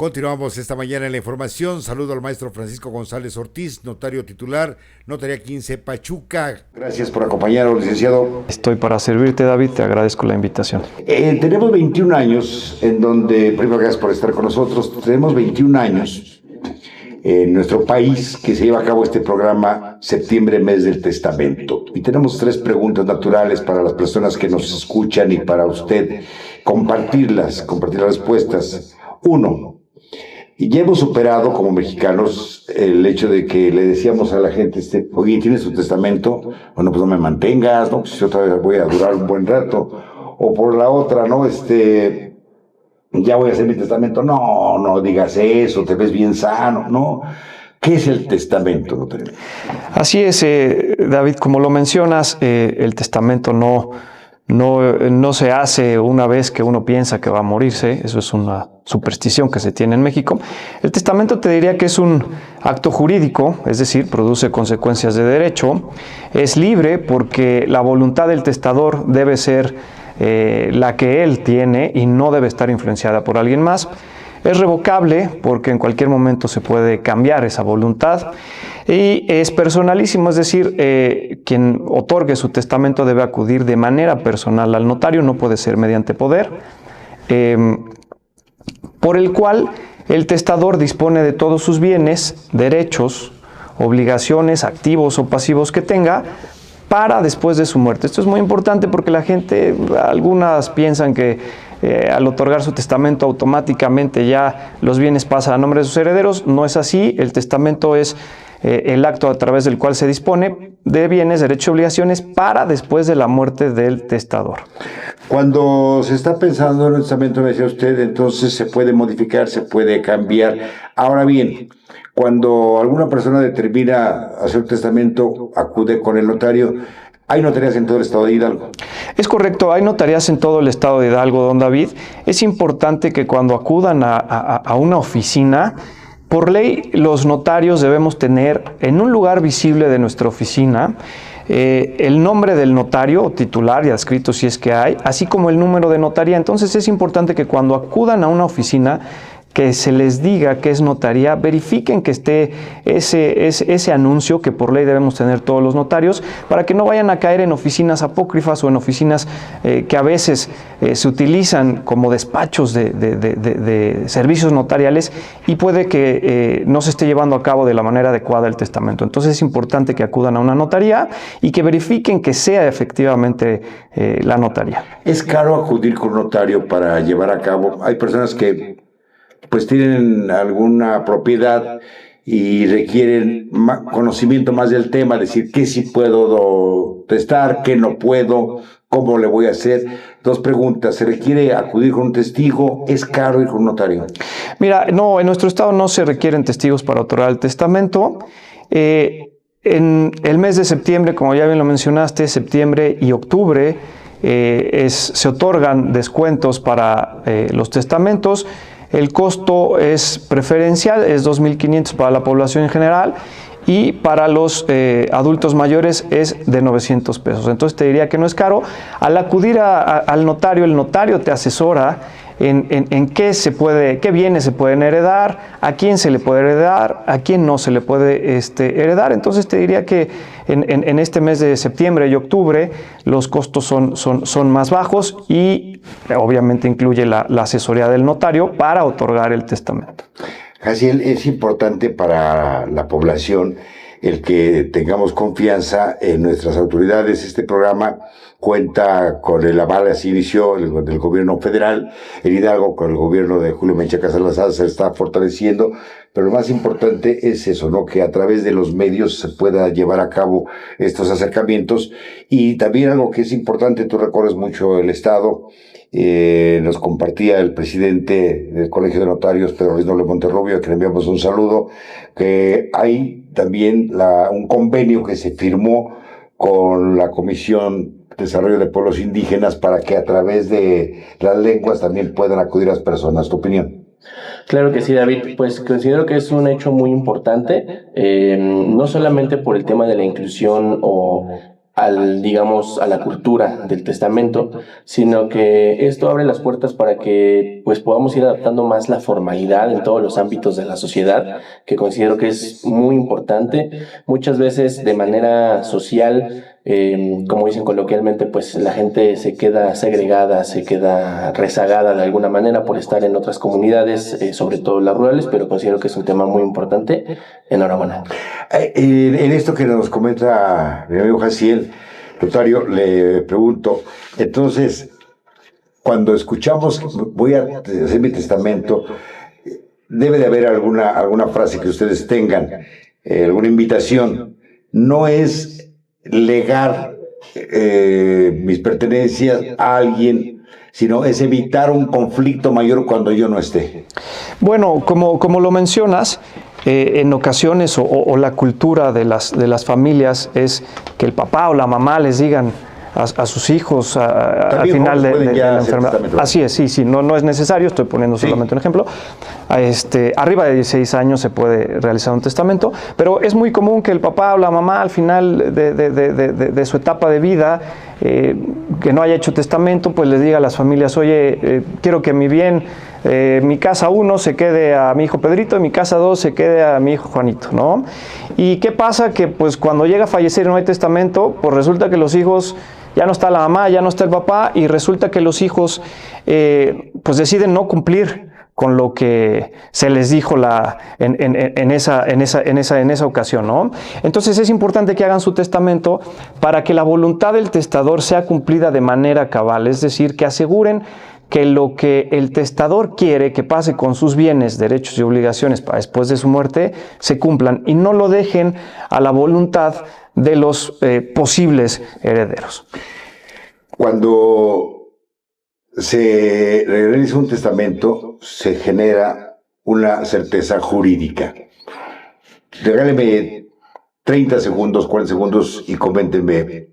Continuamos esta mañana en la información. Saludo al maestro Francisco González Ortiz, notario titular, Notaría 15 Pachuca. Gracias por acompañarnos, licenciado. Estoy para servirte, David, te agradezco la invitación. Tenemos 21 años en donde, primero gracias por estar con nosotros, tenemos 21 años en nuestro país que se lleva a cabo este programa Septiembre, Mes del Testamento. Y tenemos 3 preguntas naturales para las personas que nos escuchan y para usted compartir las respuestas. 1. Y ya hemos superado como mexicanos el hecho de que le decíamos a la gente, oye, ¿tienes tu testamento? Bueno, pues no me mantengas, ¿no? Pues yo otra vez voy a durar un buen rato. O por la otra, ¿no? Ya voy a hacer mi testamento. No digas eso, te ves bien sano, ¿no? ¿Qué es el testamento, doctor? Así es, David, como lo mencionas, el testamento no se hace una vez que uno piensa que va a morirse. Eso es una superstición que se tiene en México. El testamento te diría que es un acto jurídico, es decir, produce consecuencias de derecho. Es libre porque la voluntad del testador debe ser la que él tiene y no debe estar influenciada por alguien más. Es revocable porque en cualquier momento se puede cambiar esa voluntad y es personalísimo, es decir, quien otorgue su testamento debe acudir de manera personal al notario, no puede ser mediante poder, por el cual el testador dispone de todos sus bienes, derechos, obligaciones, activos o pasivos que tenga, para después de su muerte. Esto es muy importante porque la gente, algunas piensan que al otorgar su testamento automáticamente ya los bienes pasan a nombre de sus herederos. No es así. El testamento es el acto a través del cual se dispone de bienes, derechos y obligaciones para después de la muerte del testador. Cuando se está pensando en el testamento, me decía usted, entonces se puede modificar, se puede cambiar. Ahora bien, cuando alguna persona determina hacer un testamento, acude con el notario. ¿Hay notarías en todo el estado de Hidalgo? Es correcto, hay notarías en todo el estado de Hidalgo, don David. Es importante que cuando acudan a una oficina, por ley los notarios debemos tener en un lugar visible de nuestra oficina el nombre del notario o titular y adscrito si es que hay, así como el número de notaría. Entonces es importante que cuando acudan a una oficina que se les diga que es notaría, verifiquen que esté ese anuncio que por ley debemos tener todos los notarios, para que no vayan a caer en oficinas apócrifas o en oficinas que a veces se utilizan como despachos de servicios notariales y puede que no se esté llevando a cabo de la manera adecuada el testamento. Entonces es importante que acudan a una notaría y que verifiquen que sea efectivamente la notaría. ¿Es caro acudir con un notario para llevar a cabo? Hay personas que pues tienen alguna propiedad y requieren conocimiento más del tema, decir qué sí puedo testar, qué no puedo, cómo le voy a hacer. 2 preguntas, ¿se requiere acudir con un testigo? ¿Es caro ir con un notario? Mira, no, en nuestro estado no se requieren testigos para otorgar el testamento. En el mes de septiembre, como ya bien lo mencionaste, septiembre y octubre, se otorgan descuentos para los testamentos. El costo es preferencial, es 2.500 para la población en general y para los adultos mayores es de 900 pesos. Entonces te diría que no es caro. Al acudir al notario, el notario te asesora en qué bienes se pueden heredar, a quién se le puede heredar, a quién no se le puede heredar. Entonces te diría que en este mes de septiembre y octubre los costos son más bajos y obviamente incluye la asesoría del notario para otorgar el testamento. Jaciel, es importante para la población el que tengamos confianza en nuestras autoridades. Este programa cuenta con el aval, así inició, del gobierno federal. En Hidalgo, con el gobierno de Julio Menchaca Salazar, se está fortaleciendo, pero lo más importante es eso, ¿no? Que a través de los medios se pueda llevar a cabo estos acercamientos. Y también algo que es importante, tú recorres mucho el estado, nos compartía el presidente del Colegio de Notarios, Pedro Ruiz Noble Monterrubio, a quien le enviamos un saludo, que hay también un convenio que se firmó con la Comisión de Desarrollo de Pueblos Indígenas para que a través de las lenguas también puedan acudir las personas. ¿Tu opinión? Claro que sí, David. Pues considero que es un hecho muy importante, no solamente por el tema de la inclusión o digamos, a la cultura del testamento, sino que esto abre las puertas para que pues podamos ir adaptando más la formalidad en todos los ámbitos de la sociedad, que considero que es muy importante. Muchas veces de manera social, como dicen coloquialmente, pues la gente se queda segregada, se queda rezagada de alguna manera por estar en otras comunidades, sobre todo las rurales, pero considero que es un tema muy importante. Enhorabuena. En esto que nos comenta mi amigo Jaciel, notario, le pregunto, entonces, cuando escuchamos, voy a hacer mi testamento, debe de haber alguna frase que ustedes tengan, alguna invitación. No es legar mis pertenencias a alguien, sino es evitar un conflicto mayor cuando yo no esté. Bueno, como lo mencionas, en ocasiones o la cultura de las familias es que el papá o la mamá les digan a sus hijos al final de la enfermedad. Así es, sí, no es necesario, estoy poniendo solamente un ejemplo. Arriba de 16 años se puede realizar un testamento, pero es muy común que el papá o la mamá al final de su etapa de vida, que no haya hecho testamento, pues les diga a las familias, oye, quiero que mi bien, mi casa 1 se quede a mi hijo Pedrito y mi casa 2 se quede a mi hijo Juanito, ¿no? ¿Y qué pasa? Que pues cuando llega a fallecer y no hay testamento, pues resulta que los hijos, ya no está la mamá, ya no está el papá, y resulta que los hijos pues deciden no cumplir con lo que se les dijo en esa ocasión, ¿no? Entonces es importante que hagan su testamento para que la voluntad del testador sea cumplida de manera cabal, es decir, que aseguren que lo que el testador quiere que pase con sus bienes, derechos y obligaciones para después de su muerte se cumplan y no lo dejen a la voluntad de los posibles herederos. Cuando se realiza un testamento, se genera una certeza jurídica. Regáleme 30 segundos, 40 segundos y coméntenme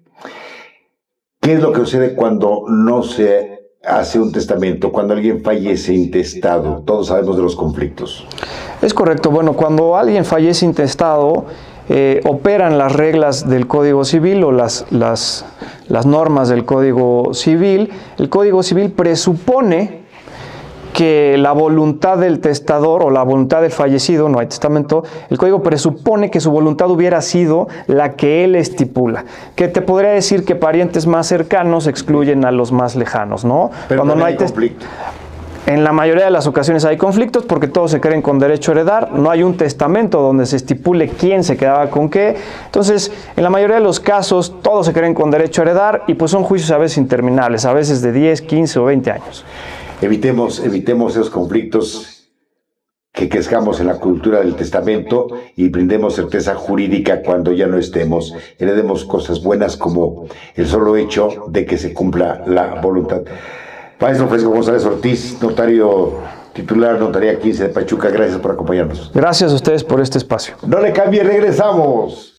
qué es lo que sucede cuando no se hace un testamento, cuando alguien fallece intestado. Todos sabemos de los conflictos. Es correcto. Bueno, cuando alguien fallece intestado, operan las reglas del Código Civil o las normas del Código Civil. El Código Civil presupone que la voluntad del testador o la voluntad del fallecido, no hay testamento, el código presupone que su voluntad hubiera sido la que él estipula. Que te podría decir que parientes más cercanos excluyen a los más lejanos, ¿no? Pero cuando no hay conflicto. En la mayoría de las ocasiones hay conflictos porque todos se creen con derecho a heredar, no hay un testamento donde se estipule quién se quedaba con qué. Entonces, en la mayoría de los casos, todos se creen con derecho a heredar y pues son juicios a veces interminables, a veces de 10, 15 o 20 años. Evitemos esos conflictos, que crezcamos en la cultura del testamento y brindemos certeza jurídica cuando ya no estemos. Heredemos cosas buenas como el solo hecho de que se cumpla la voluntad. Maestro Francisco González Ortiz, notario titular, Notaría 15 de Pachuca, gracias por acompañarnos. Gracias a ustedes por este espacio. No le cambie, regresamos.